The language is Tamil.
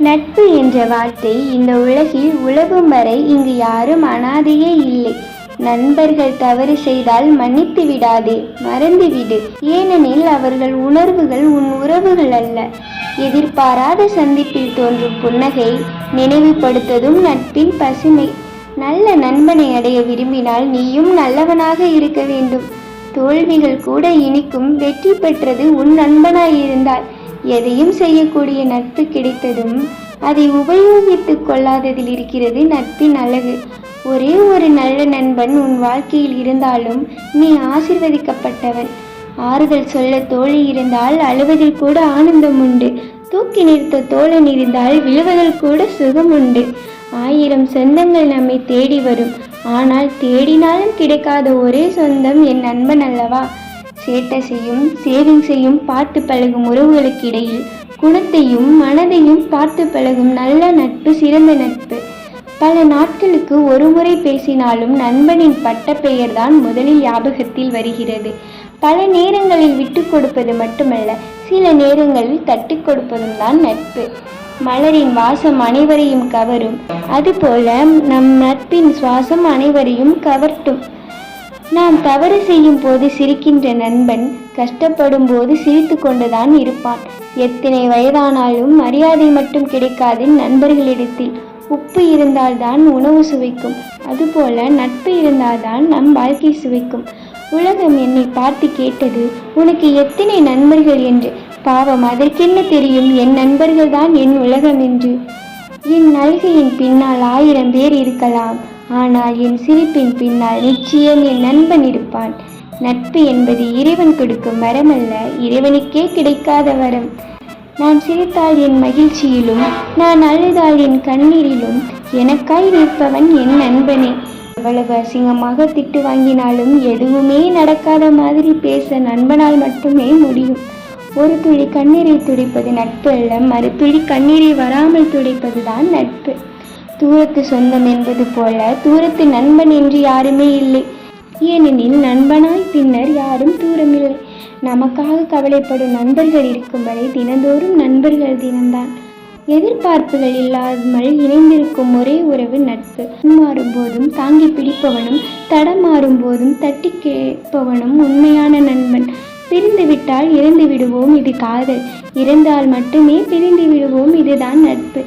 நட்பு என்ற வார்த்தை இந்த உலகில் உலவும் வரை இங்கு யாரும் அனாதையே இல்லை. நண்பர்கள் தவறு செய்தால் மன்னித்து விடாதே, மறந்துவிடு. ஏனெனில் அவர்கள் உணர்வுகள் உன் உறவுகள் அல்ல. எதிர்பாராத சந்திப்பில் தோன்றும் புன்னகை நினைவுபடுத்ததும் நட்பின் பசுமை. நல்ல நண்பனை அடைய விரும்பினால் நீயும் நல்லவனாக இருக்க வேண்டும். தோல்விகள் கூட இனிக்கும். வெற்றி பெற்றது உன் நண்பனாயிருந்தால். எதையும் செய்யக்கூடிய நட்பு கிடைத்ததும் அதை உபயோகித்துக் கொள்ளாததில் இருக்கிறது நட்பின் அழகு. ஒரே ஒரு நல்ல நண்பன் உன் வாழ்க்கையில் இருந்தாலும் நீ ஆசீர்வதிக்கப்பட்டவன். ஆறுதல் சொல்ல தோழி இருந்தால் அழுவதில் கூட ஆனந்தம் உண்டு. தூக்கி நிறுத்த தோழன் இருந்தால் விழுவதில் கூட சுகம் உண்டு. 1000 சொந்தங்கள் நம்மை தேடி வரும், ஆனால் தேடினாலும் கிடைக்காத ஒரே சொந்தம் என் நண்பன் அல்லவா? சேட்டையும் சேவிங்ஸையும் பார்த்து பழகும் உறவுகளுக்கு இடையில் குணத்தையும் மனதையும் பார்த்து பழகும் நல்ல நட்பு சிறந்த நட்பு. பல நாட்களுக்கு ஒரு முறை பேசினாலும் நண்பனின் பட்ட பெயர்தான் முதலில் ஞாபகத்தில் வருகிறது. பல நேரங்களில் விட்டு கொடுப்பது மட்டுமல்ல, சில நேரங்களில் தட்டி கொடுப்பதும் தான் நட்பு. மலரின் வாசம் அனைவரையும் கவரும், அதுபோல நம் நட்பின் சுவாசம் அனைவரையும் கவர்ட்டும். நாம் தவறு செய்யும் போது சிரிக்கின்ற நண்பன் கஷ்டப்படும் போது சிரித்து கொண்டுதான் இருப்பான். எத்தனை வயதானாலும் மரியாதை மட்டும் கிடைக்காது நண்பர்களிடத்தில். உப்பு இருந்தால்தான் உணவு சுவைக்கும், அதுபோல நட்பு இருந்தால்தான் நம் வாழ்க்கை சுவைக்கும். உலகம் என்னை பார்த்து கேட்டது, உனக்கு எத்தனை நண்பர்கள் என்று. பாவம், அதற்கென்ன தெரியும், என் நண்பர்கள் தான் என் உலகம் என்று. என் அழுகையின் பின்னால் 1000 பேர் இருக்கலாம், ஆனால் என் சிரிப்பின் பின்னால் நிச்சயம் என் நண்பன் இருப்பான். நட்பு என்பது இறைவன் கொடுக்கும் வரம் அல்ல, இறைவனுக்கே கிடைக்காத வரம். நான் சிரித்தால் என் மகிழ்ச்சியிலும், நான் அழுதால் என் கண்ணீரிலும் எனக்காய் நிற்பவன் என் நண்பனே. எவ்வளவு அசிங்கமாக திட்டு வாங்கினாலும் எதுவுமே நடக்காத மாதிரி பேச நண்பனால் மட்டுமே முடியும். ஒரு துளி கண்ணீரை துடைப்பது நட்பு அல்ல, மறுதுளி கண்ணீரை வராமல் துடைப்பதுதான் நட்பு. தூரத்து சொந்தம் என்பது போல தூரத்து நண்பன் என்று யாருமே இல்லை. ஏனெனில் நண்பனாய் பின்னர் யாரும் தூரமில்லை. நமக்காக கவலைப்படும் நண்பர்கள் இருக்கும் வரை தினந்தோறும் நண்பர்கள் தினம்தான். எதிர்பார்ப்புகள் இல்லாமல் இணைந்திருக்கும் ஒரே உறவு நட்பு. மாறும் போதும் தாங்கி பிடிப்பவனும் தடமாறும் போதும் தட்டி கேட்பவனும் உண்மையான நண்பன். பிரிந்து விட்டால் இறந்து விடுவோம், இது காதல். இறந்தால் மட்டுமே பிரிந்து விடுவோம், இதுதான் நட்பு.